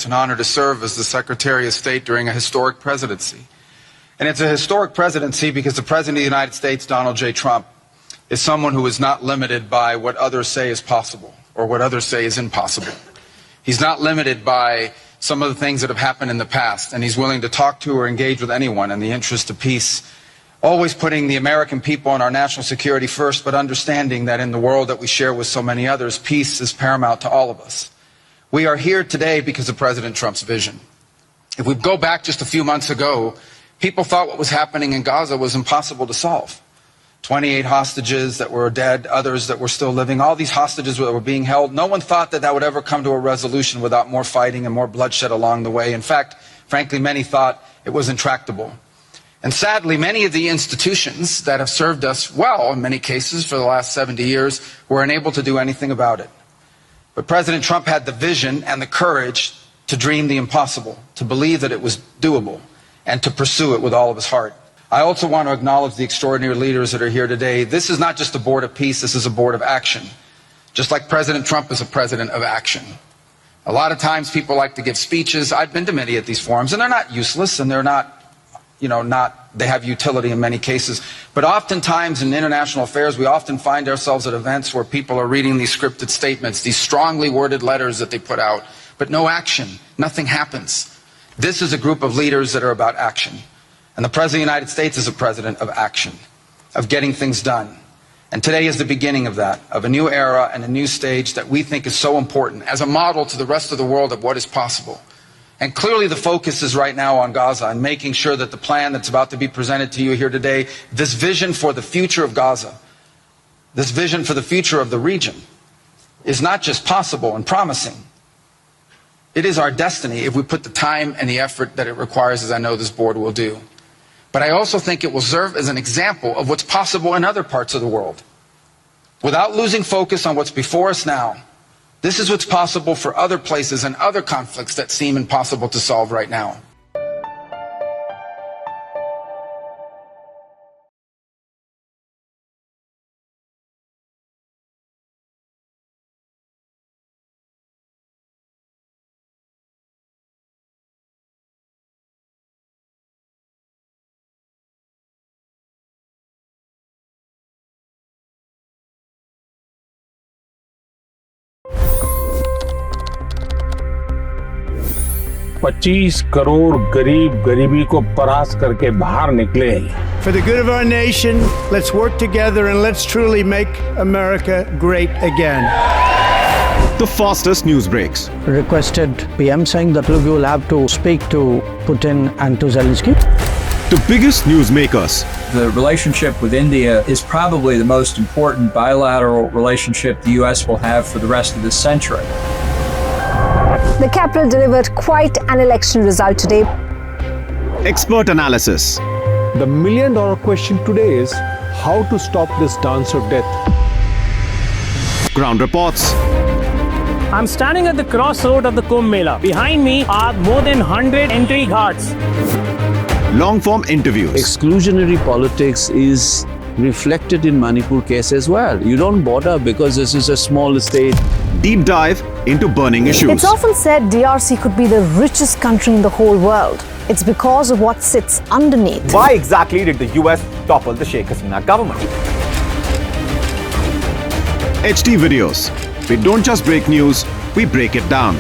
an honor to serve as the Secretary of State during a historic presidency. And it's a historic presidency because the President of the United States, Donald J. Trump, is someone who is not limited by what others say is possible or what others say is impossible. He's not limited by some of the things that have happened in the past, and he's willing to talk to or engage with anyone in the interest of peace, always putting the American people and our national security first, but understanding that in the world that we share with so many others, peace is paramount to all of us. We are here today because of President Trump's vision. If we go back just a few months ago, people thought what was happening in Gaza was impossible to solve. 28 hostages that were dead, others that were still living, all these hostages that were being held. No one thought that that would ever come to a resolution without more fighting and more bloodshed along the way. In fact, frankly, many thought it was intractable. And sadly, many of the institutions that have served us well, in many cases, for the last 70 years, were unable to do anything about it. But President Trump had the vision and the courage to dream the impossible, to believe that it was doable, and to pursue it with all of his heart. I also want to acknowledge the extraordinary leaders that are here today. This is not just a board of peace, this is a board of action. Just like President Trump is a president of action. A lot of times people like to give speeches. I've been to many of these forums, and they're not useless, and they're not, they have utility in many cases. But oftentimes in international affairs, we often find ourselves at events where people are reading these scripted statements, these strongly worded letters that they put out, but no action, nothing happens. This is a group of leaders that are about action. And the President of the United States is a president of action, of getting things done. And today is the beginning of that, of a new era and a new stage that we think is so important as a model to the rest of the world of what is possible. And clearly the focus is right now on Gaza and making sure that the plan that's about to be presented to you here today, this vision for the future of Gaza, this vision for the future of the region, is not just possible and promising. It is our destiny if we put the time and the effort that it requires, as I know this board will do. But I also think it will serve as an example of what's possible in other parts of the world. Without losing focus on what's before us now, this is what's possible for other places and other conflicts that seem impossible to solve right now. $25 crore गरीब गरीबी को परास्त करके बाहर निकले। For the good of our nation, let's work together and let's truly make America great again. The fastest news breaks. Requested PM saying that Rubio will have to speak to Putin and to Zelensky. The biggest newsmakers. The relationship with India is probably the most important bilateral relationship the U.S. will have for the rest of this century. The capital delivered quite an election result today. Expert analysis. The million-dollar question today is how to stop this dance of death. Ground reports. I'm standing at the crossroad of the Kumbh Mela. Behind me are more than 100 entry ghats. Long-form interviews. Exclusionary politics is reflected in Manipur case as well. You don't bother because this is a small state. Deep dive into burning issues. It's often said DRC could be the richest country in the whole world. It's because of what sits underneath. Why exactly did the US topple the Sheikh Hasina government? HD videos. We don't just break news, we break it down.